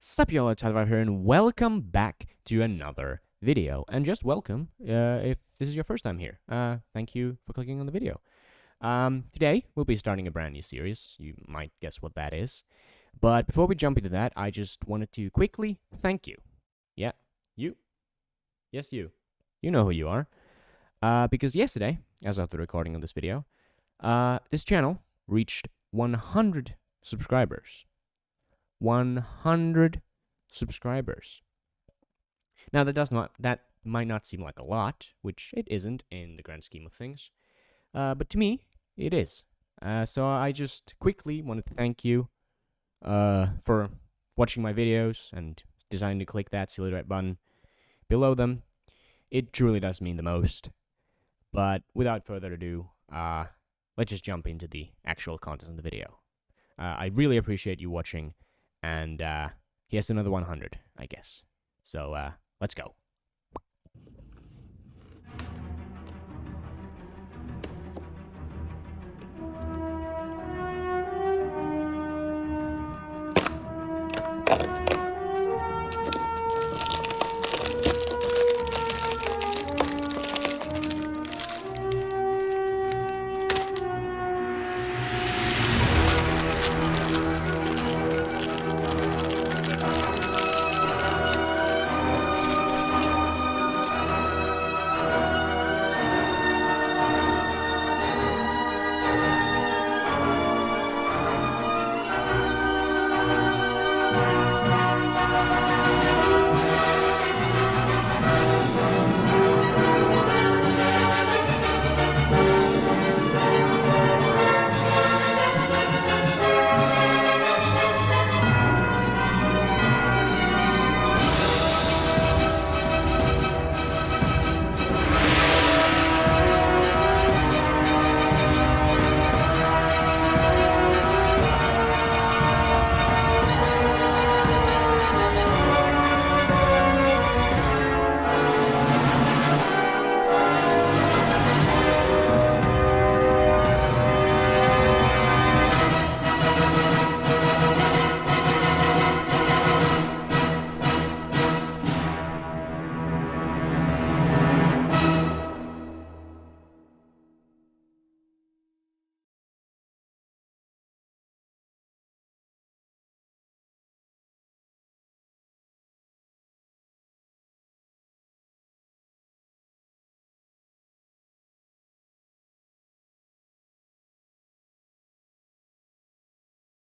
Sup y'all, Tyler here, and welcome back to another video. And just welcome, if this is your first time here. Thank you for clicking on the video. Today, we'll be starting a brand new series. You might guess what that is. But before we jump into that, I just wanted to quickly thank you. Yeah, you. Yes, you. You know who you are. Because yesterday, as of the recording of this video, this channel reached 100 subscribers. 100 subscribers. Now that might not seem like a lot, which it isn't in the grand scheme of things, but to me it is. So I just quickly wanted to thank you for watching my videos and deciding to click that silly red button below them. It truly does mean the most. But without further ado, let's just jump into the actual content of the video. I really appreciate you watching. And here's another 100, I guess. So, let's go.